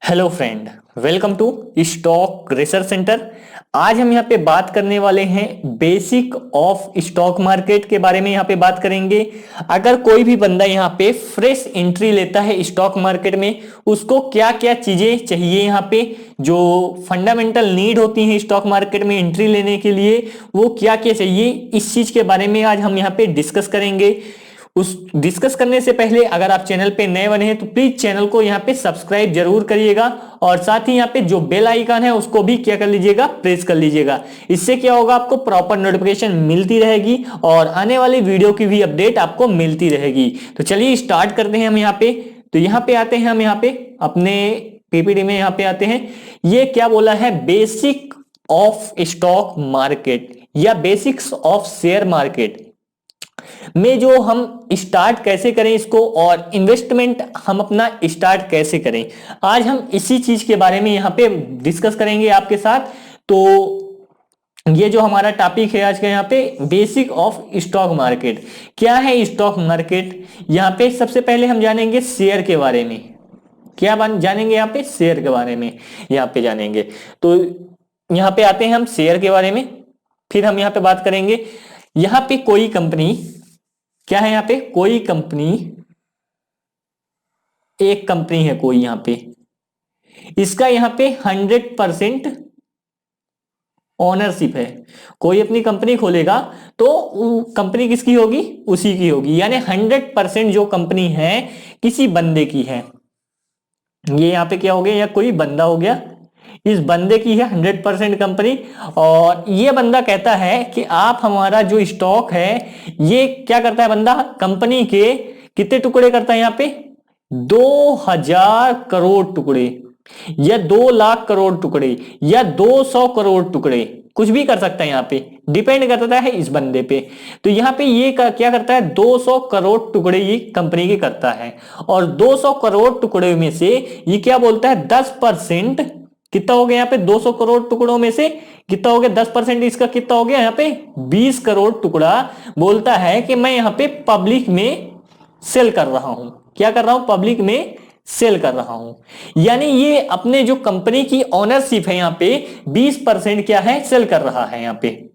Hello friend, welcome to stock research centre. आज हम यहाँ पे बात करने वाले हैं बेसिक ऑफ स्टॉक मार्केट के बारे में। यहाँ पे बात करेंगे अगर कोई भी बंदा यहाँ पे फ्रेश एंट्री लेता है स्टॉक मार्केट में, उसको क्या क्या चीजें चाहिए, यहाँ पे जो फंडामेंटल नीड होती है स्टॉक मार्केट में एंट्री लेने के लिए, वो क्या क्या चाहिए, इस चीज के बारे में आज हम यहाँ पे डिस्कस करेंगे। उस डिस्कस करने से पहले अगर आप चैनल पे नए बने हैं तो प्लीज चैनल को यहाँ पे सब्सक्राइब जरूर करिएगा और साथ ही यहाँ पे जो बेल आइकन है उसको भी क्या कर लीजिएगा, प्रेस कर लीजिएगा। इससे क्या होगा, आपको प्रॉपर नोटिफिकेशन मिलती रहेगी और आने वाली वीडियो की भी अपडेट आपको मिलती रहेगी। तो चलिए स्टार्ट करते हैं हम यहाँ पे। तो यहाँ पे आते हैं हम यहाँ पे अपने पीपीटी में, यहाँ पे आते हैं। ये क्या बोला है, बेसिक ऑफ स्टॉक मार्केट या बेसिक्स ऑफ शेयर मार्केट में जो हम स्टार्ट कैसे करें इसको और इन्वेस्टमेंट हम अपना स्टार्ट कैसे करें, आज हम इसी चीज के बारे में यहाँ पे डिस्कस करेंगे आपके साथ। तो ये जो हमारा टॉपिक है आज का, यहाँ पे बेसिक ऑफ स्टॉक मार्केट। क्या है स्टॉक मार्केट, यहाँ पे सबसे पहले हम जानेंगे शेयर के बारे में। क्या जानेंगे यहाँ पे, शेयर के बारे में यहाँ पे जानेंगे। तो यहाँ पे आते हैं हम शेयर के बारे में, फिर हम यहाँ पे बात करेंगे यहाँ पे कोई कंपनी, क्या है यहाँ पे, कोई कंपनी, एक कंपनी है कोई, यहाँ पे इसका यहाँ पे 100% ओनरशिप है। कोई अपनी कंपनी खोलेगा तो कंपनी किसकी होगी, उसी की होगी, यानी 100% जो कंपनी है किसी बंदे की है। ये यहाँ पे क्या हो गया, या कोई बंदा हो गया, इस बंदे की है 100% कंपनी। और ये बंदा कहता है कि आप हमारा जो स्टॉक है, ये क्या करता है बंदा, कंपनी के कितने टुकड़े करता है यहाँ पे, 2000 करोड़ टुकड़े या 2 लाख करोड़ टुकड़े या 200 करोड़ टुकड़े, कुछ भी कर सकता है। यहाँ पे डिपेंड करता है इस बंदे पे। तो यहाँ पे ये क्या करता है, 200 करोड़ टुकड़े ये कंपनी के करता है। और 200 करोड़ टुकड़े में से ये क्या बोलता है, 10%, कितना हो गया यहाँ पे, 200 करोड़ टुकड़ों में से कितना हो गया, 10% इसका कितना हो गया यहाँ पे, 20 करोड़ टुकड़ा बोलता है कि मैं यहाँ पे पब्लिक में सेल कर रहा हूं। क्या कर रहा हूं, पब्लिक में सेल कर रहा हूं। यानी ये अपने जो कंपनी की ओनरशिप है यहाँ पे 20% क्या है, सेल कर रहा है यहाँ पे,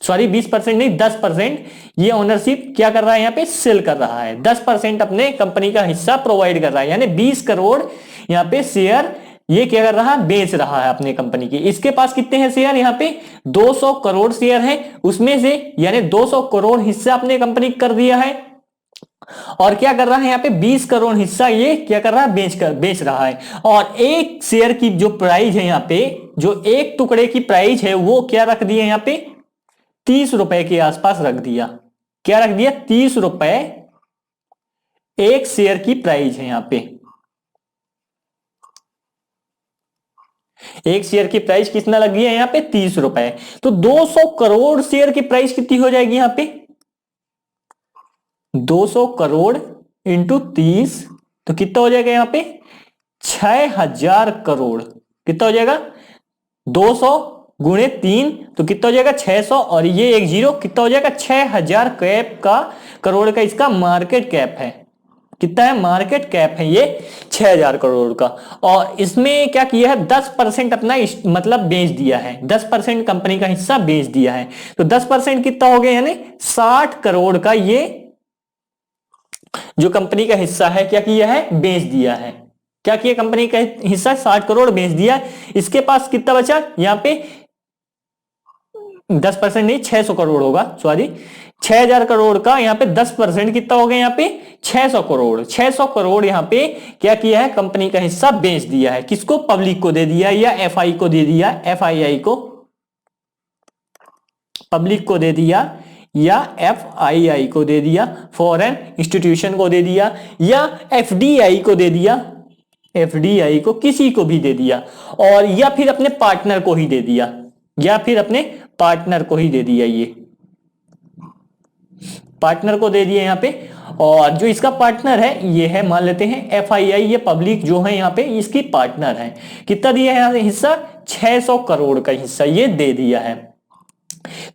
सॉरी 20% नहीं, 10% ये ओनरशिप क्या कर रहा है यहाँ पे, सेल कर रहा है। 10% अपने कंपनी का हिस्सा प्रोवाइड कर रहा है, यानी 20 करोड़ यहाँ पे शेयर ये क्या कर रहा है, बेच रहा है अपने कंपनी के। इसके पास कितने हैं शेयर, यहाँ पे 200 करोड़ शेयर है, उसमें से यानी 200 करोड़ हिस्सा अपने कंपनी कर दिया है। और क्या कर रहा है यहाँ पे, 20 करोड़ हिस्सा ये क्या कर रहा है, बेच रहा है। और एक शेयर की जो प्राइस है यहाँ पे, जो एक टुकड़े की प्राइस है वो क्या रख दिया यहाँ पे, 30 रुपए के आसपास रख दिया। क्या रख दिया, 30 रुपए एक शेयर की प्राइस है यहाँ पे। एक शेयर की प्राइस कितना लग गया यहाँ पे, 30 रुपए। तो 200 करोड़ शेयर की प्राइस कितनी हो जाएगी यहाँ पे, 200 करोड़ इंटू 30, तो कितना हो जाएगा यहाँ पे, 6000 करोड़। कितना हो जाएगा, 200 गुणे 3 तो कितना हो जाएगा, 600, और ये एक जीरो, कितना हो जाएगा, 6000 कैप का, करोड़ का इसका मार्केट कैप है। कितना है, मार्केट कैप है ये 6000 करोड़ का। और इसमें क्या किया है, 10% अपना मतलब बेच दिया है, 10% कंपनी का हिस्सा बेच दिया है। तो 10% कितना हो गया, यानी 60 करोड़ का ये जो कंपनी का हिस्सा है क्या किया है, बेच दिया है। क्या किया, कंपनी का हिस्सा 60 करोड़ बेच दिया। इसके पास कितना बचा यहाँ पे, 10% नहीं, 600 करोड़ होगा, सॉरी 6000 करोड़ का यहाँ पे 10% कितना हो गया, यहाँ पे 600 करोड़। 600 करोड़ यहाँ पे क्या किया है, कंपनी का हिस्सा बेच दिया है। किसको, पब्लिक को दे दिया, या एफआई को दे दिया, एफआईआई को, पब्लिक को दे दिया, या एफआईआई को दे दिया, फॉरेन इंस्टीट्यूशन को दे दिया, या एफडीआई को दे दिया, एफडीआई को किसी को भी दे दिया, और या फिर अपने पार्टनर को ही दे दिया, या फिर अपने पार्टनर को ही दे दिया, ये पार्टनर को दे दिया यहाँ पे। और जो इसका पार्टनर है ये है, मान लेते हैं एफआईआई, ये पब्लिक जो है यहाँ पे इसकी पार्टनर है। कितना दिया है यहाँ हिस्सा, 600 करोड़ का हिस्सा ये दे दिया है।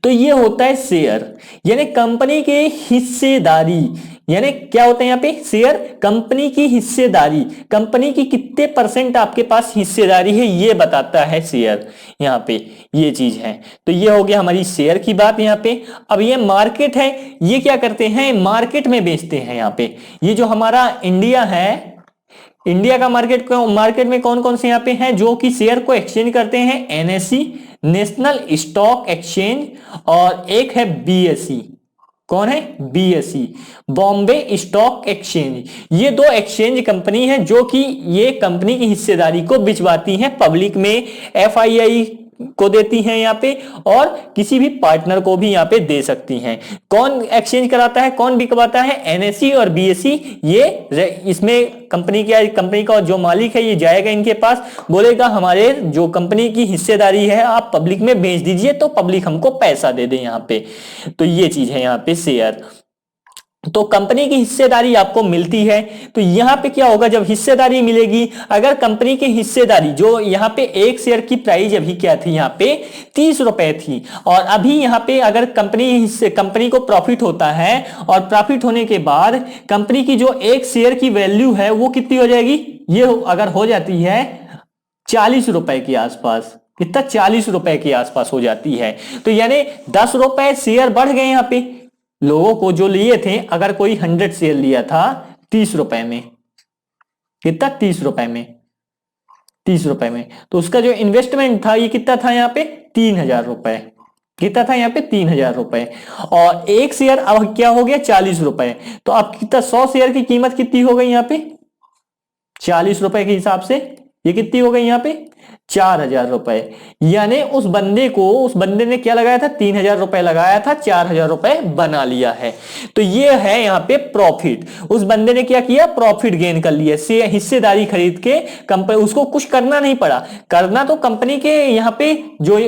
तो ये होता है शेयर, यानी कंपनी के हिस्सेदारी यानी क्या होता है यहाँ पे शेयर, कंपनी की हिस्सेदारी, कंपनी की कितने परसेंट आपके पास हिस्सेदारी है ये बताता है शेयर, यहाँ पे ये चीज है। तो ये हो गया हमारी शेयर की बात यहाँ पे। अब ये मार्केट है, ये क्या करते हैं, मार्केट में बेचते हैं यहाँ पे। ये जो हमारा इंडिया है, इंडिया का मार्केट में कौन कौन से यहाँ पे हैं जो कि शेयर को एक्सचेंज करते हैं, एनएससी नेशनल स्टॉक एक्सचेंज, और एक है बीएसई, कौन है, बीएसई बॉम्बे स्टॉक एक्सचेंज। ये दो एक्सचेंज कंपनी है जो कि ये कंपनी की हिस्सेदारी को बिचवाती हैं पब्लिक में, एफआईआई को देती हैं यहाँ पे, और किसी भी पार्टनर को भी यहाँ पे दे सकती हैं। कौन एक्सचेंज कराता है, कौन बिकवाता है, एनएससी और बीएसई। ये इसमें कंपनी का जो मालिक है ये जाएगा इनके पास, बोलेगा हमारे जो कंपनी की हिस्सेदारी है आप पब्लिक में बेच दीजिए तो पब्लिक हमको पैसा दे दे यहाँ पे। तो ये चीज है यहाँ पे शेयर। तो कंपनी की हिस्सेदारी आपको मिलती है। तो यहां पे क्या होगा, जब हिस्सेदारी मिलेगी, अगर कंपनी की हिस्सेदारी जो यहां पे एक शेयर की प्राइस अभी क्या थी, यहां पे 30 रुपए थी, और अभी यहां पे अगर कंपनी को प्रॉफिट होता है, और प्रॉफिट होने के बाद कंपनी की जो एक शेयर की वैल्यू है वो कितनी हो जाएगी, ये अगर हो जाती है 40 रुपए के आसपास, कितना, 40 रुपए के आसपास हो जाती है। तो यानी 10 रुपए शेयर बढ़ गए यहाँ पे लोगों को जो लिए थे। अगर कोई 100 शेयर लिया था 30 रुपए में, कितना, 30 रुपए में, 30 रुपए में, तो उसका जो इन्वेस्टमेंट था ये कितना था यहाँ पे, 3000 रुपए, कितना था यहाँ पे, 3000 रुपए। और एक शेयर अब क्या हो गया, 40 रुपए। तो अब कितना, 100 शेयर की कीमत कितनी हो गई यहाँ पे, 40 रुपए के हिसाब से ये कितनी हो गई यहाँ पे, 4000 रुपए। यानी उस बंदे ने क्या लगाया था, 3000 रुपए लगाया था, 4000 रुपए बना लिया है। तो ये है यहाँ पे प्रॉफिट। उस बंदे ने क्या किया, प्रॉफिट गेन कर लिया, हिस्सेदारी खरीद के कंपनी, उसको कुछ करना नहीं पड़ा, करना तो कंपनी के यहाँ पे जो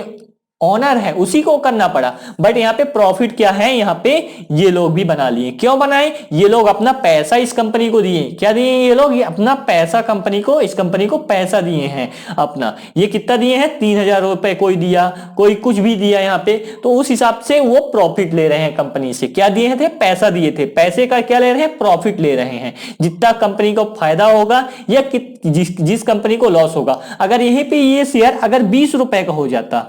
ऑनर है उसी को करना पड़ा, बट यहाँ पे प्रॉफिट क्या है, यहाँ पे ये लोग भी बना लिए। क्यों बनाए, ये लोग अपना पैसा इस कंपनी को दिए, क्या दिए ये लोग, ये अपना पैसा कंपनी को, इस कंपनी को पैसा दिए हैं अपना। ये कितना दिए हैं, 3000 रुपए कोई दिया, कोई कुछ भी दिया यहाँ पे, तो उस हिसाब से वो प्रॉफिट ले रहे हैं कंपनी से। क्या दिए थे, पैसा दिए थे, पैसे का क्या ले रहे हैं, प्रॉफिट ले रहे हैं। जितना कंपनी को फायदा होगा या जिस कंपनी को लॉस होगा। अगर यहीं पे ये शेयर अगर 20 रुपए का हो जाता,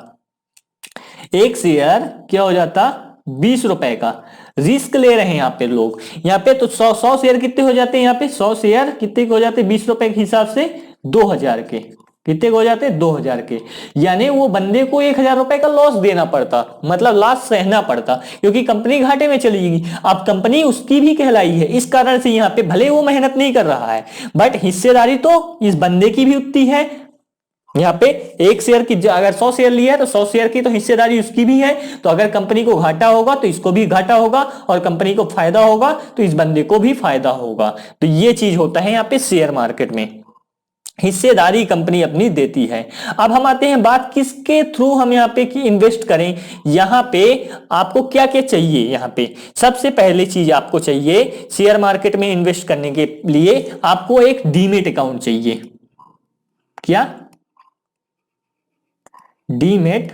एक शेयर क्या हो जाता, 20 रुपए का, रिस्क ले रहे हैं यहाँ पे लोग। यहाँ पे तो 100 शेयर कितने हो जाते हैं, यहाँ पे 100 शेयर कितने के हो जाते हैं, 20 रुपए के हिसाब से 2000 के, कितने हो जाते हैं, 2000 के। यानी वो बंदे को 1000 रुपए का लॉस देना पड़ता, मतलब लॉस सहना पड़ता, क्योंकि कंपनी घाटे में चलेगी। अब कंपनी उसकी भी कहलाई है, इस कारण से यहाँ पे भले वो मेहनत नहीं कर रहा है, बट हिस्सेदारी तो इस बंदे की भी उतनी है। यहाँ पे एक शेयर की अगर 100 शेयर लिया है तो 100 शेयर की तो हिस्सेदारी उसकी भी है। तो अगर कंपनी को घाटा होगा तो इसको भी घाटा होगा, और कंपनी को फायदा होगा तो इस बंदे को भी फायदा होगा। तो ये चीज होता है यहाँ पे शेयर मार्केट में, हिस्सेदारी कंपनी अपनी देती है। अब हम आते हैं बात किसके थ्रू हम यहाँ पे कि इन्वेस्ट करें। यहाँ पे आपको क्या क्या चाहिए, यहाँ पे सबसे पहली चीज आपको चाहिए शेयर मार्केट में इन्वेस्ट करने के लिए आपको एक डीमेट अकाउंट चाहिए। क्या, डीमेट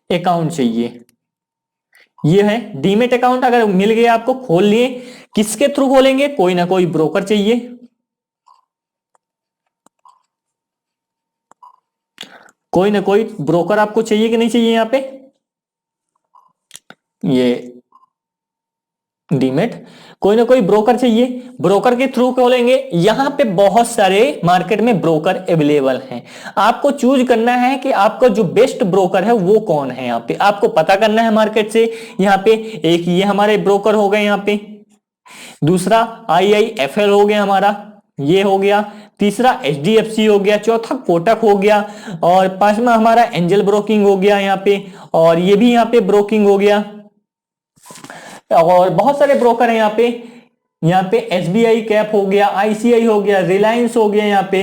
अकाउंट चाहिए। ये है डीमेट अकाउंट, अगर मिल गया आपको, खोल लिए। किसके थ्रू खोलेंगे, कोई ना कोई ब्रोकर चाहिए, कोई ना कोई ब्रोकर आपको चाहिए कि नहीं चाहिए। यहां पे ये डीमेट, कोई ना कोई ब्रोकर चाहिए, ब्रोकर के थ्रू खोलेंगे। यहां पे बहुत सारे मार्केट में ब्रोकर अवेलेबल हैं, आपको चूज करना है कि आपका जो बेस्ट ब्रोकर है वो कौन है। यहाँ पे आपको पता करना है मार्केट से। यहाँ पे एक ये हमारे ब्रोकर हो गए, यहाँ पे दूसरा IIFL हो गया हमारा, ये हो गया, तीसरा HDFC हो गया, चौथा कोटक हो गया, और पांचवा हमारा एंजल ब्रोकिंग हो गया यहाँ पे, और ये भी यहाँ पे ब्रोकिंग हो गया। और बहुत सारे ब्रोकर हैं यहाँ पे SBI कैप हो गया, ICI हो गया, रिलायंस हो गया यहाँ पे,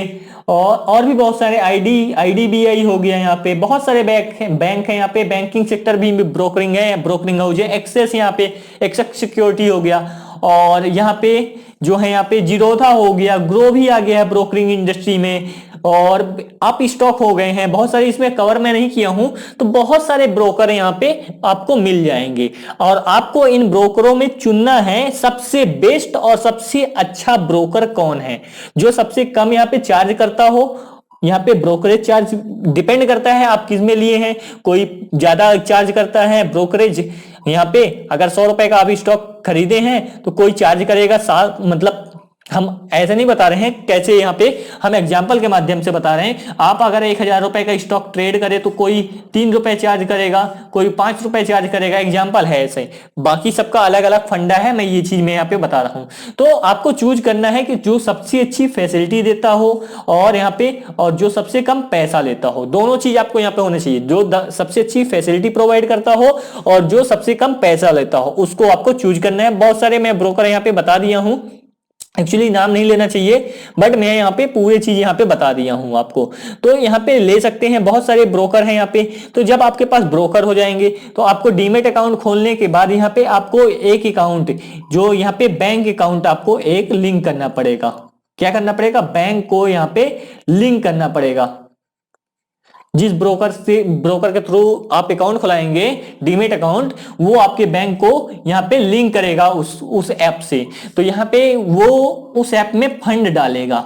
और भी बहुत सारे IDBI हो गया। यहाँ पे बहुत सारे बैंक हैं यहाँ पे, बैंकिंग सेक्टर भी ब्रोकरिंग है, ब्रोकरिंग हाउस है। एक्सेस यहाँ पे एक्सेस सिक्योरिटी हो गया, और यहाँ पे जो है यहाँ पे जीरोधा हो गया, ग्रो भी आ गया है ब्रोकरिंग इंडस्ट्री में, और आप स्टॉक हो गए हैं, बहुत सारे इसमें कवर मैं नहीं किया हूं, तो बहुत सारे ब्रोकर यहाँ पे आपको मिल जाएंगे और आपको इन ब्रोकरों में चुनना है सबसे बेस्ट और सबसे अच्छा ब्रोकर कौन है, जो सबसे कम यहाँ पे चार्ज करता हो। यहाँ पे ब्रोकरेज चार्ज डिपेंड करता है आप किस में लिए हैं, कोई ज्यादा चार्ज करता है ब्रोकरेज। यहाँ पे अगर 100 रुपए का आप स्टॉक खरीदे हैं तो कोई चार्ज करेगा 7, मतलब हम ऐसे नहीं बता रहे हैं, कैसे यहाँ पे हम एग्जाम्पल के माध्यम से बता रहे हैं। आप अगर 1000 रुपए का स्टॉक ट्रेड करें तो कोई 3 रुपए चार्ज करेगा, कोई 5 रुपए चार्ज करेगा, एग्जाम्पल है ऐसे। बाकी सबका अलग अलग फंडा है, मैं ये चीज मैं यहाँ पे बता रहा हूँ। तो आपको चूज करना है कि जो सबसे अच्छी फैसिलिटी देता हो और यहाँ पे और जो सबसे कम पैसा लेता हो, दोनों चीज आपको यहाँ पे होना चाहिए। जो सबसे अच्छी फैसिलिटी प्रोवाइड करता हो और जो सबसे कम पैसा लेता हो, उसको आपको चूज करना है। बहुत सारे मैं ब्रोकर यहाँ पे बता दिया हूँ, एक्चुअली नाम नहीं लेना चाहिए, बट मैं यहाँ पे पूरे चीज यहाँ पे बता दिया हूँ आपको। तो यहाँ पे ले सकते हैं, बहुत सारे ब्रोकर हैं यहाँ पे। तो जब आपके पास ब्रोकर हो जाएंगे तो आपको डीमेट अकाउंट खोलने के बाद यहाँ पे आपको एक अकाउंट, जो यहाँ पे बैंक अकाउंट, आपको एक लिंक करना पड़ेगा। क्या करना पड़ेगा? बैंक को यहाँ पे लिंक करना पड़ेगा। जिस ब्रोकर के थ्रू आप अकाउंट खुलाएंगे डीमेट अकाउंट, वो आपके बैंक को यहाँ पे लिंक करेगा उस ऐप से। तो यहाँ पे वो उस ऐप में फंड डालेगा,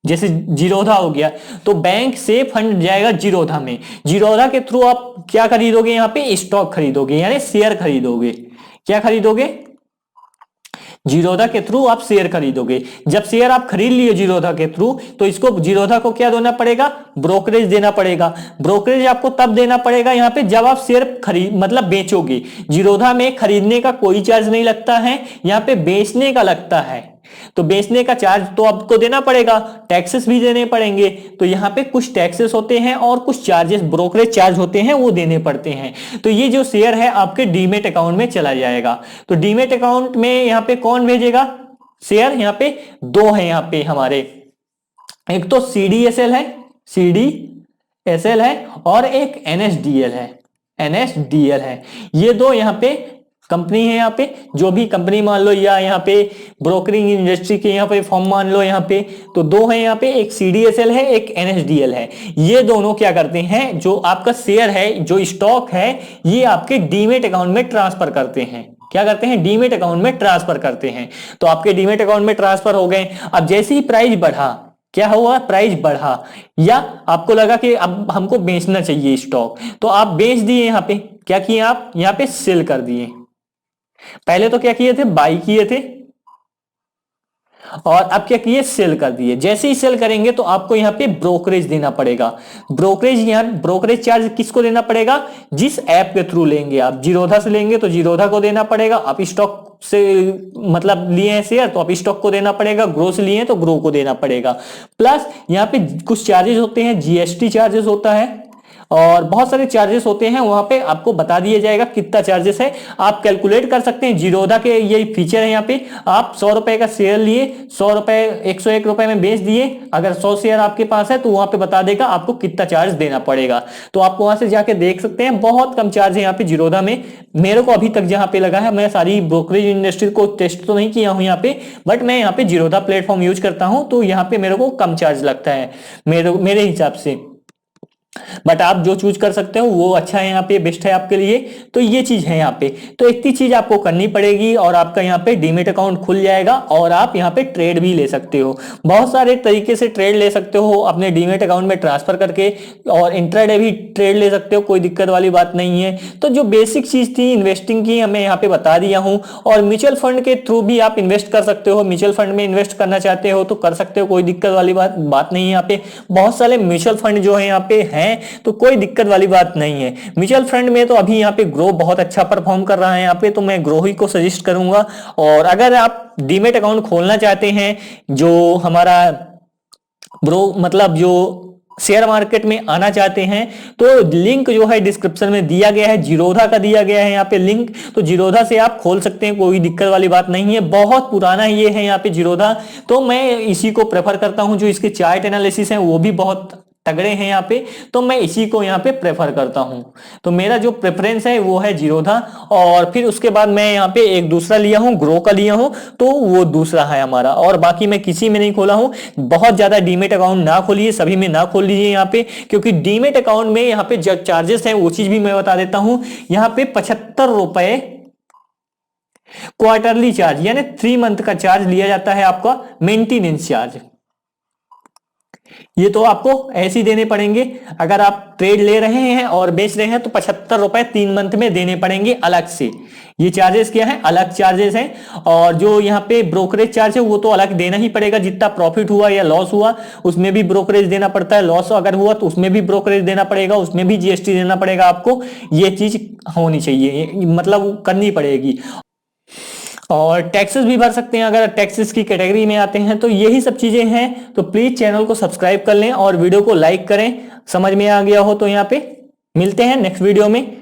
जैसे जीरोधा हो गया, तो बैंक से फंड जाएगा जीरोधा में। जीरोधा के थ्रू आप क्या खरीदोगे? यहाँ पे स्टॉक खरीदोगे, यानी शेयर खरीदोगे। क्या खरीदोगे? जीरोधा के थ्रू आप शेयर खरीदोगे। जब शेयर आप खरीद लिए जीरोधा के थ्रू, तो इसको जीरोधा को क्या देना पड़ेगा? ब्रोकरेज देना पड़ेगा। ब्रोकरेज आपको तब देना पड़ेगा यहाँ पे जब आप शेयर खरीद मतलब बेचोगे। जीरोधा में खरीदने का कोई चार्ज नहीं लगता है, यहाँ पे बेचने का लगता है। तो बेचने का चार्ज तो आपको देना पड़ेगा, टैक्सेस भी देने पड़ेंगे। तो यहाँ पे कुछ टैक्सेस होते हैं और कुछ चार्जेस, ब्रोकरेज चार्ज होते हैं, वो देने पड़ते हैं। तो ये जो शेयर है आपके डीमेट अकाउंट में चला जाएगा। तो डीमेट अकाउंट में यहाँ पे कौन भेजेगा शेयर? यहाँ पे दो है यहाँ पे हमारे, एक तो CDSL है, CDSL है, और एक NSDL है, NSDL है। ये दो यहाँ पे कंपनी है। यहाँ पे जो भी कंपनी मान लो, या यहाँ पे ब्रोकरिंग इंडस्ट्री के यहाँ पे फॉर्म मान लो, यहाँ पे तो दो है यहाँ पे, एक CDSL है, एक NSDL है। ये दोनों क्या करते हैं? जो आपका शेयर है, जो स्टॉक है, ये आपके डीमेट अकाउंट में ट्रांसफर करते हैं। क्या करते हैं? डीमेट अकाउंट में ट्रांसफर करते हैं। तो आपके डीमेट अकाउंट में ट्रांसफर हो गए। अब जैसे ही प्राइस बढ़ा, क्या हुआ? प्राइस बढ़ा, या आपको लगा कि अब हमको बेचना चाहिए स्टॉक, तो आप बेच दिए। यहाँ पे क्या किए? आप यहाँ पे सेल कर दिए। पहले तो क्या किए थे? बाई किए थे, और अब क्या किए? सेल कर दिए। जैसे ही सेल करेंगे तो आपको यहाँ पे ब्रोकरेज देना पड़ेगा। ब्रोकरेज, यहाँ ब्रोकरेज चार्ज किसको देना पड़ेगा? जिस ऐप के थ्रू लेंगे आप, जीरोधा से लेंगे तो जीरोधा को देना पड़ेगा। आप स्टॉक से मतलब लिए हैं शेयर, तो आप स्टॉक को देना पड़ेगा। ग्रो से लिए हैं तो ग्रो को देना पड़ेगा। प्लस यहाँ पे कुछ चार्जेस होते हैं, GST चार्जेस होता है, और बहुत सारे चार्जेस होते हैं। वहां पे आपको बता दिया जाएगा कितना चार्जेस है, आप कैलकुलेट कर सकते हैं। जीरोधा के ये फीचर है। यहाँ पे आप 100 रुपए का शेयर लिए, 100 रुपए 101 रुपए में बेच दिए। अगर 100 शेयर आपके पास है तो वहां पे बता देगा आपको कितना चार्ज देना पड़ेगा। तो आप वहां से जाके देख सकते हैं, बहुत कम चार्ज है यहाँ पे जीरोधा में। मेरे को अभी तक जहां पे लगा है, मैं सारी ब्रोकरेज इंडस्ट्री को टेस्ट तो नहीं किया हूं यहाँ पे, बट मैं यहाँ पे जीरोधा प्लेटफॉर्म यूज करता हूं, तो यहाँ पे मेरे को कम चार्ज लगता है मेरे हिसाब से। बट आप जो चूज कर सकते हो वो अच्छा है, यहाँ पे बेस्ट है आपके लिए। तो ये चीज है यहाँ पे। तो इतनी चीज आपको करनी पड़ेगी और आपका यहाँ पे डीमेट अकाउंट खुल जाएगा, और आप यहाँ पे ट्रेड भी ले सकते हो। बहुत सारे तरीके से ट्रेड ले सकते हो अपने डीमेट अकाउंट में ट्रांसफर करके, और इंट्राडे भी ट्रेड ले सकते हो, कोई दिक्कत वाली बात नहीं है। तो जो बेसिक चीज थी इन्वेस्टिंग की, हमें यहाँ पे बता दिया हूँ। और म्यूचुअल फंड के थ्रू भी आप इन्वेस्ट कर सकते हो। म्यूचुअल फंड में इन्वेस्ट करना चाहते हो तो कर सकते हो, कोई दिक्कत वाली बात नहीं है। यहाँ पे बहुत सारे म्यूचुअल फंड जो है यहाँ पे हैं, तो कोई दिक्कत वाली बात नहीं है। म्यूचुअल फंड में तो अभी यहाँ पे ग्रो बहुत अच्छा परफॉर्म कर रहा है यहाँ पे, तो मैं ग्रो ही को सजेस्ट करूंगा। और अगर आप डीमेट अकाउंट खोलना चाहते हैं, जो हमारा ब्रो मतलब जो शेयर मार्केट में आना चाहते हैं, तो लिंक जो है डिस्क्रिप्शन में दिया गया है, जीरोधा का दिया गया है यहाँ पे लिंक। तो जीरोधा से आप खोल सकते हैं, कोई दिक्कत वाली बात नहीं है। बहुत पुराना ये है यहाँ पे जीरोधा, तो मैं इसी को प्रेफर करता हूं। जो इसके चार्ट एनालिसिस है वो भी बहुत तगड़े हैं यहाँ पे, तो मैं इसी को यहाँ पे प्रेफर करता हूं। तो मेरा जो प्रेफरेंस है वो है जीरोधा। और फिर उसके बाद मैं यहाँ पे एक दूसरा लिया हूँ, ग्रो का लिया हूँ, तो वो दूसरा है हमारा। और बाकी मैं किसी में नहीं खोला हूँ। बहुत ज्यादा डीमेट अकाउंट ना खोलिए, सभी में ना खोल लीजिए यहाँ पे, क्योंकि डीमेट अकाउंट में यहाँ पे जो चार्जेस है वो चीज भी मैं बता देता हूं। यहाँ पे 75 रुपए क्वार्टरली चार्ज यानी 3 मंथ का चार्ज लिया जाता है आपका, मेंटेनेंस चार्ज। ये तो आपको ऐसे ही देने पड़ेंगे। अगर आप ट्रेड ले रहे हैं और बेच रहे हैं तो 75 रुपए 3 मंथ में देने पड़ेंगे अलग से। ये चार्जेस क्या है, अलग चार्जेस हैं। और जो यहाँ पे ब्रोकरेज चार्ज है वो तो अलग देना ही पड़ेगा। जितना प्रॉफिट हुआ या लॉस हुआ उसमें भी ब्रोकरेज देना पड़ता है, लॉस अगर हुआ तो उसमें भी ब्रोकरेज देना पड़ेगा, उसमें भी जीएसटी देना पड़ेगा आपको। ये चीज होनी चाहिए, मतलब करनी पड़ेगी। और टैक्सेस भी भर सकते हैं अगर टैक्सेस की कैटेगरी में आते हैं। तो यही सब चीजें हैं। तो प्लीज चैनल को सब्सक्राइब कर लें और वीडियो को लाइक करें। समझ में आ गया हो तो यहाँ पे मिलते हैं नेक्स्ट वीडियो में।